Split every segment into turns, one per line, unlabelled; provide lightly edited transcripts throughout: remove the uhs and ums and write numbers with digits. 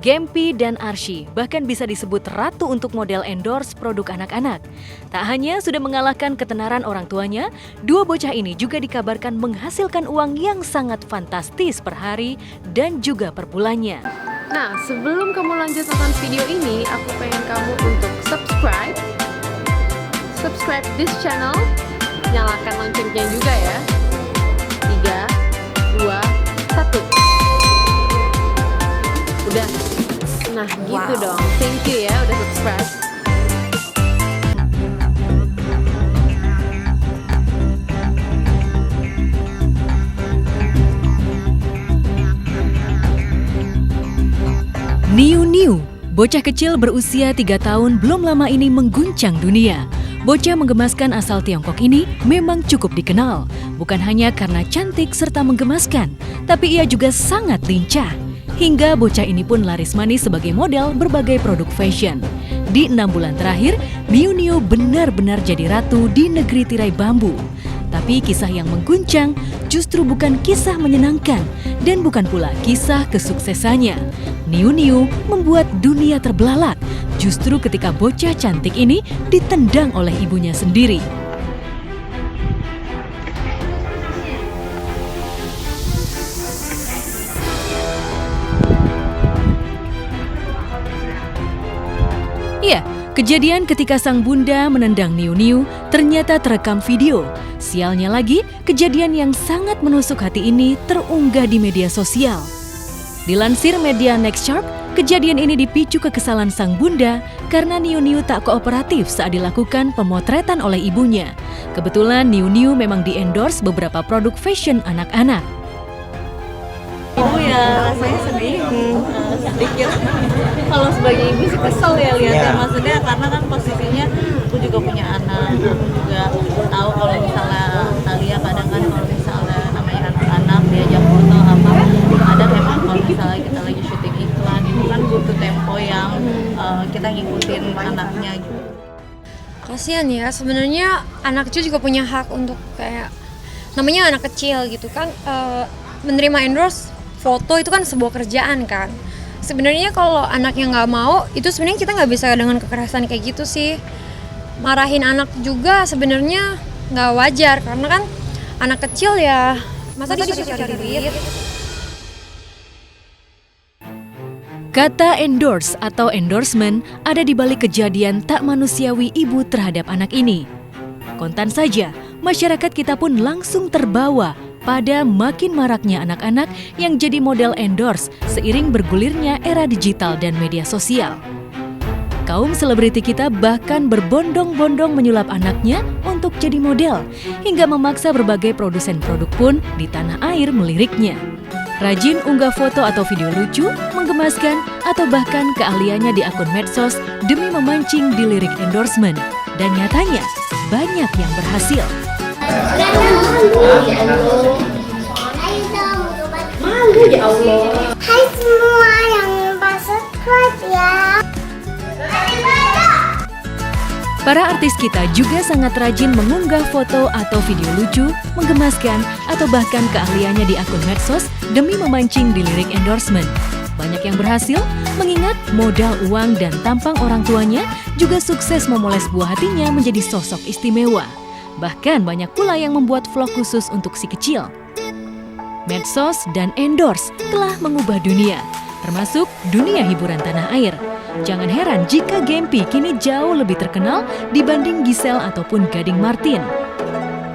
Gempi dan Arsy bahkan bisa disebut ratu untuk model endorse produk anak-anak. Tak hanya sudah mengalahkan ketenaran orang tuanya, dua bocah ini juga dikabarkan menghasilkan uang yang sangat fantastis per hari dan juga per bulannya.
Nah, sebelum kamu lanjut nonton video ini, aku pengen kamu untuk subscribe this channel, nyalakan loncengnya juga ya. 3, 2, 1. Udah. Nah, gitu dong. Thank you ya udah subscribe.
Niu, bocah kecil berusia 3 tahun belum lama ini mengguncang dunia. Bocah menggemaskan asal Tiongkok ini memang cukup dikenal, bukan hanya karena cantik serta menggemaskan, tapi ia juga sangat lincah. Hingga bocah ini pun laris manis sebagai model berbagai produk fashion. Di 6 bulan terakhir, Niu benar-benar jadi ratu di negeri tirai bambu. Tapi kisah yang mengguncang justru bukan kisah menyenangkan dan bukan pula kisah kesuksesannya. Niu membuat dunia terbelalak justru ketika bocah cantik ini ditendang oleh ibunya sendiri. Ya, kejadian ketika sang bunda menendang Niu ternyata terekam video. Sialnya lagi, kejadian yang sangat menusuk hati ini terunggah di media sosial. Dilansir media Nextshark, kejadian ini dipicu kekesalan sang bunda karena Niu tak kooperatif saat dilakukan pemotretan oleh ibunya. Kebetulan Niu memang di-endorse beberapa produk fashion anak-anak.
Ibu ya rasanya sedih, sedikit. Kalau sebagai ibu sih kesel ya lihatnya, maksudnya karena kan posisinya aku juga punya anak, aku juga tahu kalau misalnya Talia kadang kan kalau misalnya namanya anak-anak diajak foto apa, kadang emang kalau misalnya kita lagi syuting iklan itu kan butuh tempo yang kita ngikutin anaknya gitu.
Kasian ya, sebenarnya anak kecil juga punya hak untuk kayak namanya anak kecil gitu kan, menerima endorse foto itu kan sebuah kerjaan kan. Sebenarnya kalau anaknya nggak mau, itu sebenarnya kita nggak bisa dengan kekerasan kayak gitu sih. Marahin anak juga sebenarnya nggak wajar karena kan anak kecil ya masa disuruh cari duit.
Kata endorse atau endorsement ada di balik kejadian tak manusiawi ibu terhadap anak ini. Kontan saja, masyarakat kita pun langsung terbawa pada makin maraknya anak-anak yang jadi model endorse seiring bergulirnya era digital dan media sosial. Kaum selebriti kita bahkan berbondong-bondong menyulap anaknya untuk jadi model, hingga memaksa berbagai produsen produk pun di tanah air meliriknya. Rajin unggah foto atau video lucu, menggemaskan, atau bahkan keahliannya di akun medsos demi memancing di lirik endorsement. Dan nyatanya, banyak yang berhasil.
Malu ya Allah. Hai semua yang lupa subscribe ya.
Para artis kita juga sangat rajin mengunggah foto atau video lucu, menggemaskan, atau bahkan keahliannya di akun medsos demi memancing di lirik endorsement. Banyak yang berhasil, mengingat modal uang dan tampang orang tuanya juga sukses memoles buah hatinya menjadi sosok istimewa. Bahkan banyak pula yang membuat vlog khusus untuk si kecil. Medsos dan endorse telah mengubah dunia, termasuk dunia hiburan tanah air. Jangan heran jika Gempi kini jauh lebih terkenal dibanding Giselle ataupun Gading Martin.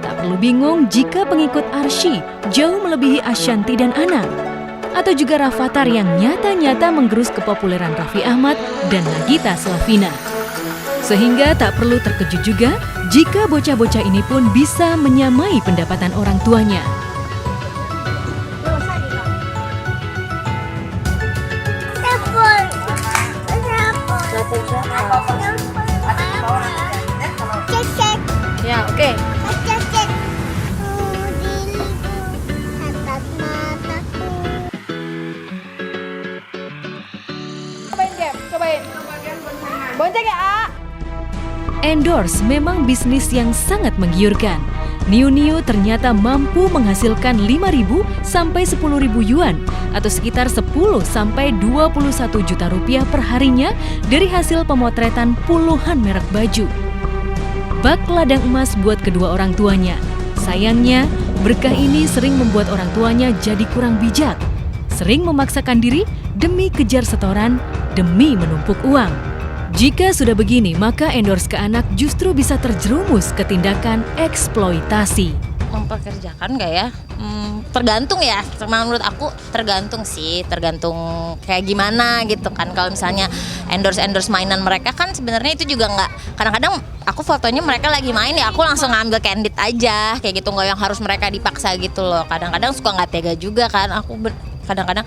Tak perlu bingung jika pengikut Arsy jauh melebihi Ashanty dan Anang. Atau juga Rafathar yang nyata-nyata menggerus kepopuleran Raffi Ahmad dan Nagita Slavina. Sehingga tak perlu terkejut juga jika bocah-bocah ini pun bisa menyamai pendapatan orang tuanya.
Ya, oke.
Cobain. Bonceng ya, A.
Endorse memang bisnis yang sangat menggiurkan. Niu Niu ternyata mampu menghasilkan 5.000 sampai 10.000 yuan atau sekitar 10 sampai 21 juta rupiah per harinya dari hasil pemotretan puluhan merek baju. Bak ladang emas buat kedua orang tuanya. Sayangnya, berkah ini sering membuat orang tuanya jadi kurang bijak. Sering memaksakan diri demi kejar setoran, demi menumpuk uang. Jika sudah begini, maka endorse ke anak justru bisa terjerumus ke tindakan eksploitasi.
Mempekerjakan nggak ya? Tergantung ya, menurut aku tergantung sih, tergantung kayak gimana gitu kan. Kalau misalnya endorse mainan mereka kan sebenarnya itu juga nggak, kadang-kadang aku fotonya mereka lagi main ya aku langsung ngambil candid aja kayak gitu, nggak yang harus mereka dipaksa gitu loh. Kadang-kadang suka nggak tega juga kan aku, kadang-kadang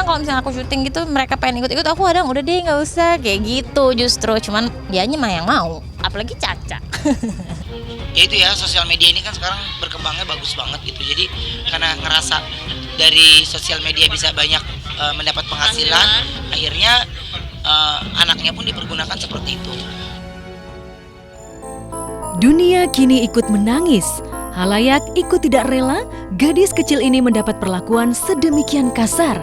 kalau misalnya aku syuting gitu mereka pengen ikut-ikut, aku kadang udah deh nggak usah kayak gitu justru, cuman dianya mah yang mau, apalagi Caca.
Ya itu ya, sosial media ini kan sekarang berkembangnya bagus banget gitu, jadi karena ngerasa dari sosial media bisa banyak mendapat penghasilan, akhirnya anaknya pun dipergunakan seperti itu.
Dunia kini ikut menangis. Halayak ikut tidak rela gadis kecil ini mendapat perlakuan sedemikian kasar.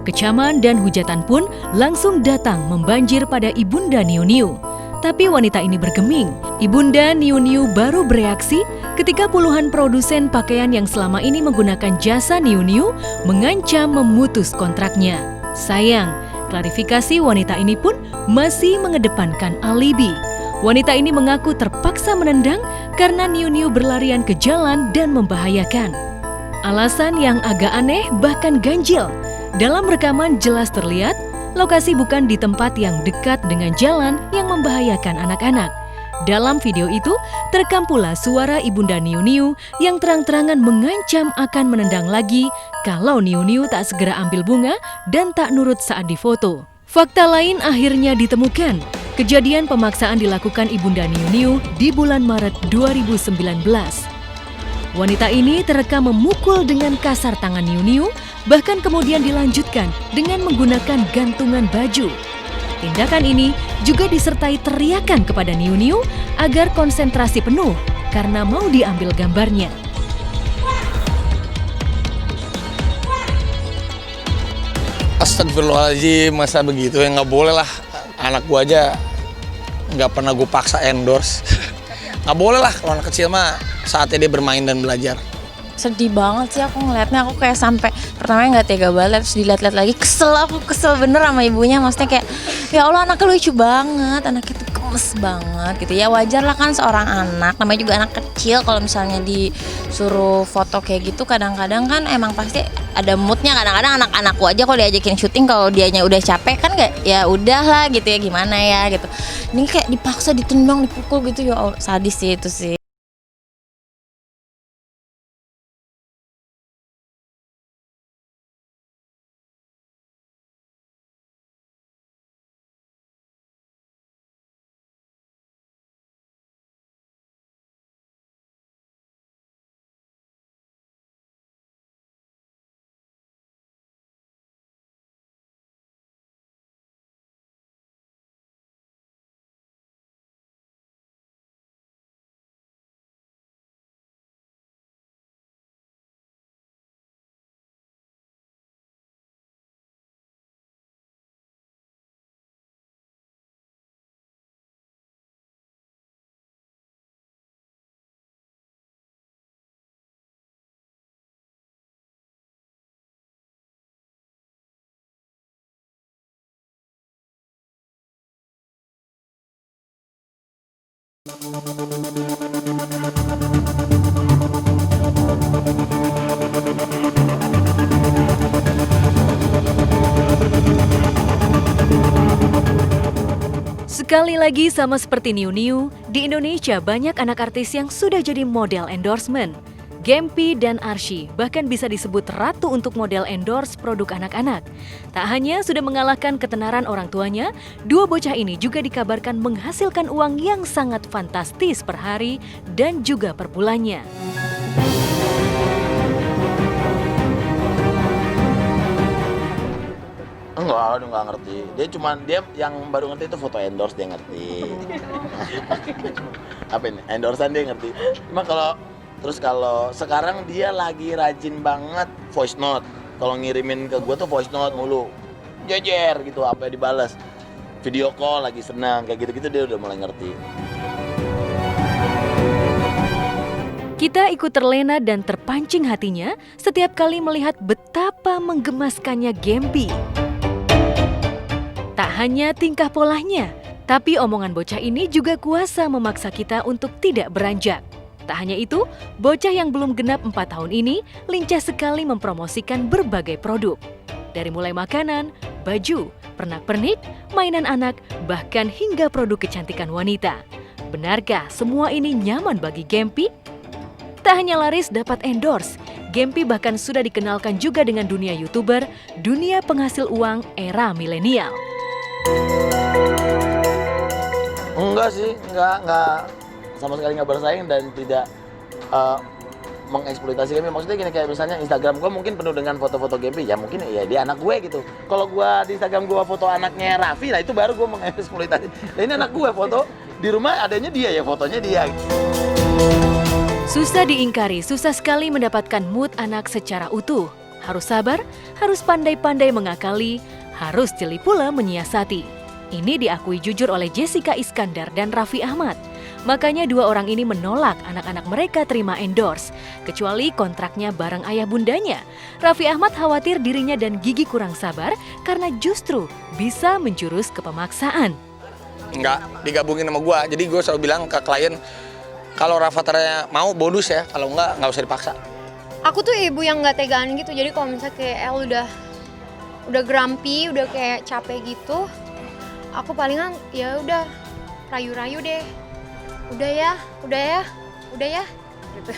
Kecaman dan hujatan pun langsung datang membanjir pada Ibunda Niu Niu. Tapi wanita ini bergeming. Ibunda Niu Niu baru bereaksi ketika puluhan produsen pakaian yang selama ini menggunakan jasa Niu Niu mengancam memutus kontraknya. Sayang, klarifikasi wanita ini pun masih mengedepankan alibi. Wanita ini mengaku terpaksa menendang karena Niu Niu berlarian ke jalan dan membahayakan. Alasan yang agak aneh bahkan ganjil. Dalam rekaman jelas terlihat lokasi bukan di tempat yang dekat dengan jalan yang membahayakan anak-anak. Dalam video itu, terekam pula suara Ibunda Niu Niu yang terang-terangan mengancam akan menendang lagi kalau Niu Niu tak segera ambil bunga dan tak nurut saat difoto. Fakta lain akhirnya ditemukan. Kejadian pemaksaan dilakukan Ibunda Niu Niu di bulan Maret 2019. Wanita ini terekam memukul dengan kasar tangan Niu Niu, bahkan kemudian dilanjutkan dengan menggunakan gantungan baju. Tindakan ini juga disertai teriakan kepada Niu Niu agar konsentrasi penuh karena mau diambil gambarnya.
Astagfirullahaladzim, masa begitu ya, nggak boleh lah. Anak gua aja nggak pernah gue paksa endorse. Nggak boleh lah kalau anak kecil mah saatnya dia bermain dan belajar.
Sedih banget sih aku ngeliatnya, aku kayak sampai pertamanya nggak tega banget, terus dilihat-lihat lagi aku kesel bener sama ibunya, maksudnya kayak ya Allah anaknya lucu banget, anaknya tuh gemes banget gitu ya. Wajar lah kan seorang anak, namanya juga anak kecil, kalau misalnya disuruh foto kayak gitu kadang-kadang kan emang pasti ada moodnya. Kadang-kadang anak-anakku aja kalau diajakin syuting, kalau dianya udah capek kan nggak, ya udahlah gitu ya, gimana ya gitu. Ini kayak dipaksa, ditendang, dipukul gitu, ya Allah, sadis sih itu sih.
Sekali lagi sama seperti Niu Niu, di Indonesia banyak anak artis yang sudah jadi model endorsement. Gempi dan Arsy bahkan bisa disebut ratu untuk model endorse produk anak-anak. Tak hanya sudah mengalahkan ketenaran orang tuanya, dua bocah ini juga dikabarkan menghasilkan uang yang sangat fantastis per hari dan juga per bulannya.
Enggak, udah nggak ngerti. Dia yang baru ngerti itu foto endorse, dia ngerti. Apa ini? Endorsean dia ngerti. Cuma kalau Terus kalau sekarang dia lagi rajin banget voice note. Kalau ngirimin ke gue tuh voice note mulu, jejer gitu, apa dibalas. Video call lagi senang, kayak gitu-gitu dia udah mulai ngerti.
Kita ikut terlena dan terpancing hatinya setiap kali melihat betapa menggemaskannya Gempi. Tak hanya tingkah polanya, tapi omongan bocah ini juga kuasa memaksa kita untuk tidak beranjak. Tak hanya itu, bocah yang belum genap 4 tahun ini lincah sekali mempromosikan berbagai produk. Dari mulai makanan, baju, pernak-pernik, mainan anak, bahkan hingga produk kecantikan wanita. Benarkah semua ini nyaman bagi Gempi? Tak hanya laris dapat endorse, Gempi bahkan sudah dikenalkan juga dengan dunia YouTuber, dunia penghasil uang era milenial.
Enggak sih, enggak sama sekali nggak bersaing dan tidak mengeksploitasi Gempi. Maksudnya gini, kayak misalnya Instagram gue mungkin penuh dengan foto-foto Gempi, ya mungkin ya dia anak gue gitu. Kalau gue di Instagram gue foto anaknya Raffi, nah itu baru gue mengeksploitasi. Nah ini anak gue foto di rumah adanya dia ya, fotonya dia.
Susah diingkari, susah sekali mendapatkan mood anak secara utuh. Harus sabar, harus pandai-pandai mengakali, harus jeli pula menyiasati. Ini diakui jujur oleh Jessica Iskandar dan Raffi Ahmad. Makanya dua orang ini menolak anak-anak mereka terima endorse, kecuali kontraknya bareng ayah bundanya. Raffi Ahmad khawatir dirinya dan Gigi kurang sabar karena justru bisa menjurus ke pemaksaan.
Enggak digabungin sama gue, jadi gue selalu bilang ke klien, kalau Rafatarnya mau bonus ya, kalau enggak usah dipaksa.
Aku tuh ibu yang nggak tegaan gitu, jadi kalau misalnya kayak El udah grumpy, udah kayak capek gitu, aku palingan ya udah rayu-rayu deh, udah ya gitu.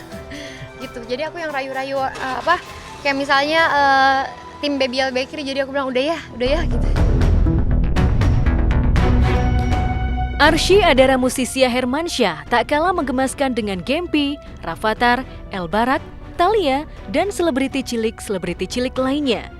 Gitu. Jadi aku yang rayu-rayu kayak misalnya tim Baby L Bakery, jadi aku bilang udah ya gitu.
Arsy Adara Musisia Hermansyah tak kalah menggemaskan dengan Gempi, Rafathar, El Barak, Thalia, dan selebriti cilik lainnya.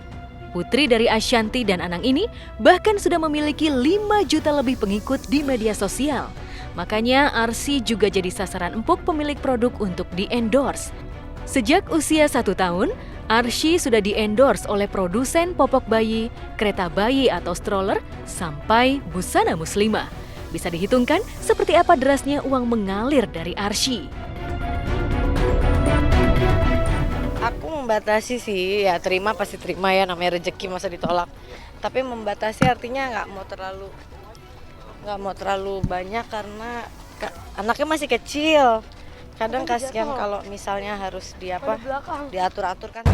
Putri dari Ashanti dan Anang ini bahkan sudah memiliki 5 juta lebih pengikut di media sosial. Makanya Arsy juga jadi sasaran empuk pemilik produk untuk di-endorse. Sejak usia 1 tahun, Arsy sudah di-endorse oleh produsen popok bayi, kereta bayi atau stroller, sampai busana muslimah. Bisa dihitungkan seperti apa derasnya uang mengalir dari Arsy.
Aku membatasi sih, ya terima pasti terima ya, namanya rezeki masa ditolak. Tapi membatasi artinya nggak mau terlalu banyak karena anaknya masih kecil. Kadang kasihan kalau misalnya harus diatur-atur kan.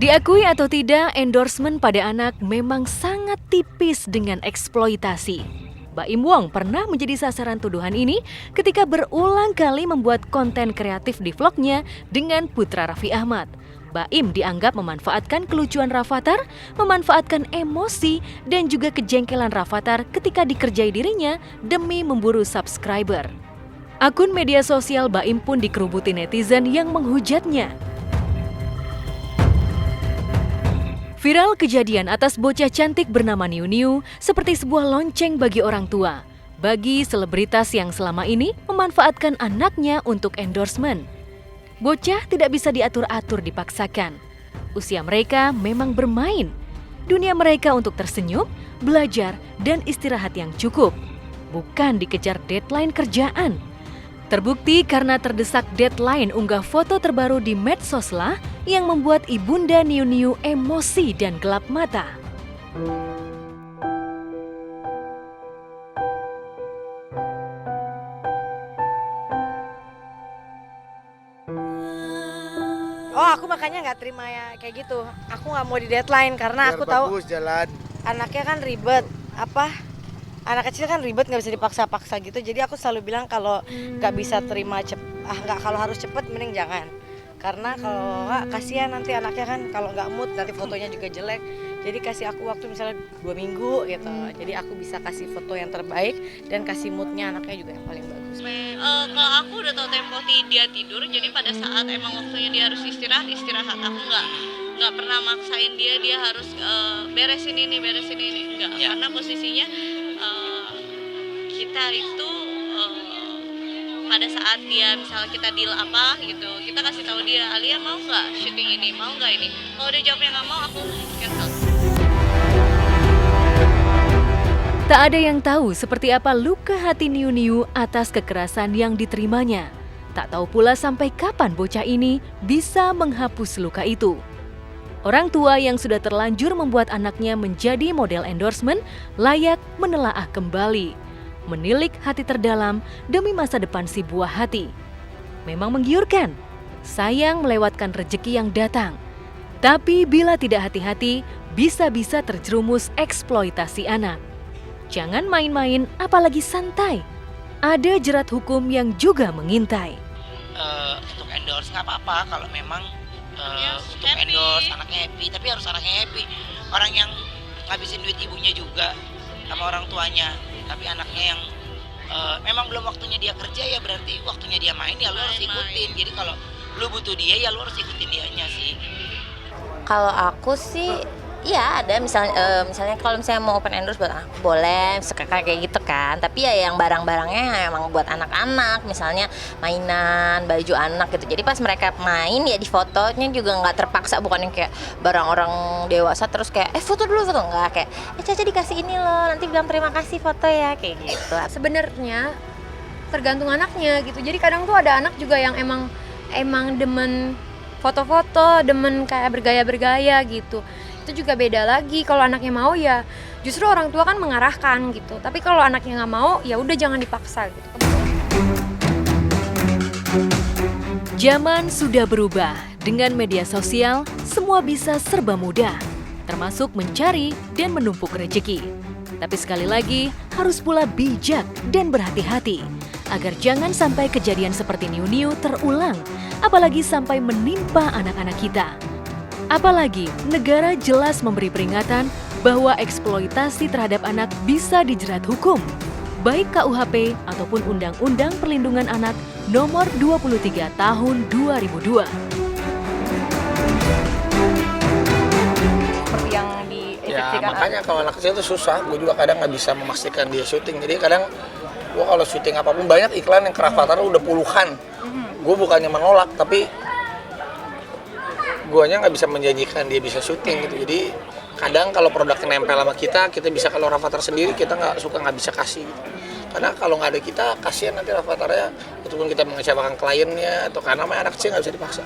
Diakui atau tidak, endorsement pada anak memang sangat tipis dengan eksploitasi. Baim Wong pernah menjadi sasaran tuduhan ini ketika berulang kali membuat konten kreatif di vlognya dengan putra Raffi Ahmad. Baim dianggap memanfaatkan kelucuan Rafathar, memanfaatkan emosi dan juga kejengkelan Rafathar ketika dikerjai dirinya demi memburu subscriber. Akun media sosial Baim pun dikerubuti netizen yang menghujatnya. Viral kejadian atas bocah cantik bernama Niu Niu seperti sebuah lonceng bagi orang tua, bagi selebritas yang selama ini memanfaatkan anaknya untuk endorsement. Bocah tidak bisa diatur-atur dipaksakan. Usia mereka memang bermain. Dunia mereka untuk tersenyum, belajar, dan istirahat yang cukup. Bukan dikejar deadline kerjaan. Terbukti karena terdesak deadline unggah foto terbaru di medsos lah yang membuat ibunda Niu Niu emosi dan gelap mata.
Oh, aku makanya nggak terima ya kayak gitu. Aku nggak mau di deadline karena aku tahu anaknya kan ribet. Anak kecil kan ribet, nggak bisa dipaksa-paksa gitu. Jadi aku selalu bilang kalau nggak bisa terima kalau harus cepet mending jangan. Karena kalau nggak kasihan nanti anaknya kan, kalau nggak mood nanti fotonya juga jelek. Jadi kasih aku waktu misalnya 2 minggu gitu. Jadi aku bisa kasih foto yang terbaik dan kasih moodnya anaknya juga yang paling bagus.
Kalau aku udah tahu tempo dia tidur, jadi pada saat emang waktunya dia harus istirahat. Aku nggak pernah maksain dia harus beresin ini enggak. Karena posisinya kita itu pada saat dia misalnya kita deal apa gitu, kita kasih tahu dia, Alia mau nggak syuting ini, mau nggak ini. Kalau dia jawabnya nggak mau, aku cancel.
Tak ada yang tahu seperti apa luka hati Niu Niu atas kekerasan yang diterimanya. Tak tahu pula sampai kapan bocah ini bisa menghapus luka itu. Orang tua yang sudah terlanjur membuat anaknya menjadi model endorsement layak menelaah kembali, menilik hati terdalam demi masa depan si buah hati. Memang menggiurkan, sayang melewatkan rejeki yang datang. Tapi bila tidak hati-hati, bisa-bisa terjerumus eksploitasi anak. Jangan main-main, apalagi santai. Ada jerat hukum yang juga mengintai.
Untuk endorse nggak apa-apa kalau memang untuk
happy.
endorse anaknya happy, tapi harus anaknya happy. Orang yang ngabisin duit ibunya juga sama orang tuanya, tapi anaknya yang memang belum waktunya dia kerja, ya berarti waktunya dia main, ya lo harus ikutin. Jadi kalau lo butuh dia, ya lo harus ikutin dianya sih.
Kalau aku sih, ya ada misalnya kalau misalnya mau open endorse buat aku boleh, kayak gitu kan. Tapi ya yang barang-barangnya emang buat anak-anak, misalnya mainan, baju anak gitu. Jadi pas mereka main ya di fotonya juga nggak terpaksa, bukan yang kayak barang orang dewasa terus kayak foto dulu, foto nggak, kayak Caca dikasih ini loh, nanti bilang terima kasih foto ya, kayak gitu.
Sebenarnya tergantung anaknya gitu. Jadi kadang tuh ada anak juga yang emang demen foto-foto, demen kayak bergaya-bergaya gitu. Itu juga beda lagi. Kalau anaknya mau ya justru orang tua kan mengarahkan gitu. Tapi kalau anaknya nggak mau ya udah jangan dipaksa gitu.
Zaman sudah berubah. Dengan media sosial, semua bisa serba mudah, termasuk mencari dan menumpuk rezeki. Tapi sekali lagi, harus pula bijak dan berhati-hati, agar jangan sampai kejadian seperti Niu Niu terulang, apalagi sampai menimpa anak-anak kita. Apalagi negara jelas memberi peringatan bahwa eksploitasi terhadap anak bisa dijerat hukum, baik KUHP ataupun Undang-Undang Perlindungan Anak Nomor 23 Tahun 2002.
Seperti yang dieksekusikan.
Ya makanya kalau anak kecil itu susah, gue juga kadang nggak bisa memastikan dia syuting. Jadi kadang gue kalau syuting apapun, banyak iklan yang ke Rafathar udah puluhan. Gue bukannya menolak, tapi guanya nggak bisa menjanjikan dia bisa syuting gitu. Jadi kadang kalau produknya nempel sama kita bisa, kalau Rafathar sendiri kita nggak bisa kasih gitu. Karena kalau nggak ada kita, kasihan nanti Rafatharnya, ataupun kita mengecewakan kliennya, atau karena anak kecil nggak bisa dipaksa.